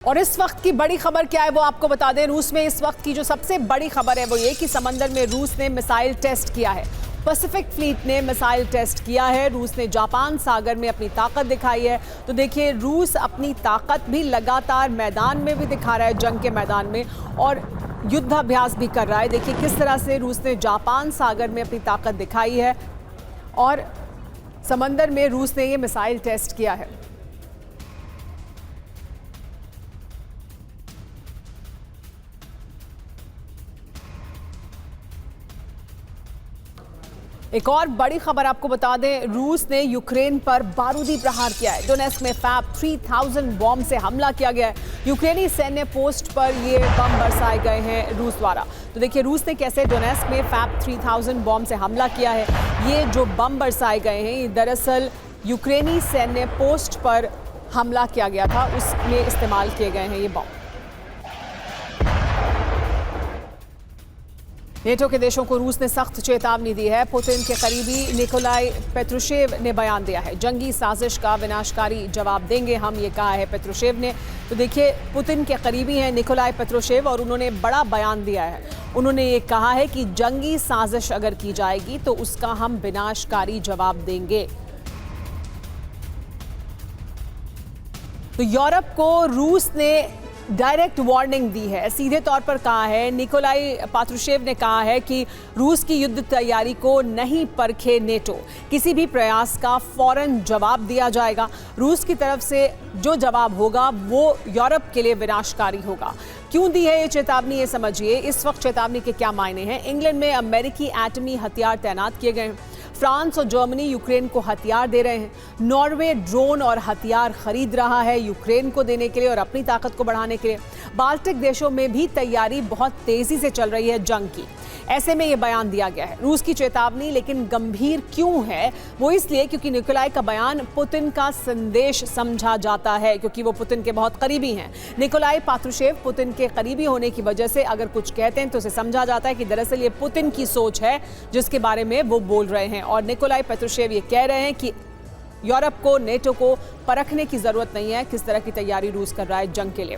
और इस वक्त की बड़ी खबर क्या है वो आपको बता दें। रूस में इस वक्त की जो सबसे बड़ी खबर है वो ये कि समंदर में रूस ने मिसाइल टेस्ट किया है। पैसिफिक फ्लीट ने मिसाइल टेस्ट किया है। रूस ने जापान सागर में अपनी ताकत दिखाई है। तो देखिए, रूस अपनी ताकत भी लगातार मैदान में भी दिखा रहा है, जंग के मैदान में, और युद्धाभ्यास भी कर रहा है। देखिए किस तरह से रूस ने जापान सागर में अपनी ताकत दिखाई है और समंदर में रूस ने ये मिसाइल टेस्ट किया है। एक और बड़ी खबर आपको बता दें, रूस ने यूक्रेन पर बारूदी प्रहार किया है। डोनेस्क में फैब 3000 बॉम्ब से हमला किया गया है। यूक्रेनी सैन्य पोस्ट पर ये बम बरसाए गए हैं रूस द्वारा। तो देखिए रूस ने कैसे डोनेस्क में फैब 3000 बॉम्ब से हमला किया है। ये जो बम बरसाए गए हैं, ये दरअसल यूक्रेनी सैन्य पोस्ट पर हमला किया गया था, उसमें इस्तेमाल किए गए हैं ये बम। नेटो के देशों को रूस ने सख्त चेतावनी दी है। पुतिन के करीबी निकोलाई पेट्रुशेव ने बयान दिया है, जंगी साजिश का विनाशकारी जवाब देंगे हम, ये कहा है पेट्रुशेव ने। तो देखिए, पुतिन के करीबी हैं निकोलाई पेट्रुशेव और उन्होंने बड़ा बयान दिया है। उन्होंने ये कहा है कि जंगी साजिश अगर की जाएगी तो उसका हम विनाशकारी जवाब देंगे। तो यूरोप को रूस ने डायरेक्ट वार्निंग दी है, सीधे तौर पर कहा है। निकोलाई पात्रुशेव ने कहा है कि रूस की युद्ध तैयारी को नहीं परखे नेटो, किसी भी प्रयास का फौरन जवाब दिया जाएगा। रूस की तरफ से जो जवाब होगा वो यूरोप के लिए विनाशकारी होगा। क्यों दी है ये चेतावनी, ये समझिए। इस वक्त चेतावनी के क्या मायने हैं। इंग्लैंड में अमेरिकी एटमी हथियार तैनात किए गए हैं। फ्रांस और जर्मनी यूक्रेन को हथियार दे रहे हैं। नॉर्वे ड्रोन और हथियार खरीद रहा है यूक्रेन को देने के लिए और अपनी ताकत को बढ़ाने के लिए। बाल्टिक देशों में भी तैयारी बहुत तेजी से चल रही है जंग की। ऐसे में ये बयान दिया गया है। रूस की चेतावनी लेकिन गंभीर क्यों है, वो इसलिए क्योंकि निकोलाई का बयान पुतिन का संदेश समझा जाता है, क्योंकि वो पुतिन के बहुत करीबी हैं। निकोलाई पात्रुशेव पुतिन के करीबी होने की वजह से अगर कुछ कहते हैं तो उसे समझा जाता है कि दरअसल ये पुतिन की सोच है जिसके बारे में वो बोल रहे हैं। और निकोलाई पेट्रुशेव ये कह रहे हैं कि यूरोप को, नेटो को परखने की जरूरत नहीं है किस तरह की तैयारी रूस कर रहा है जंग के लिए।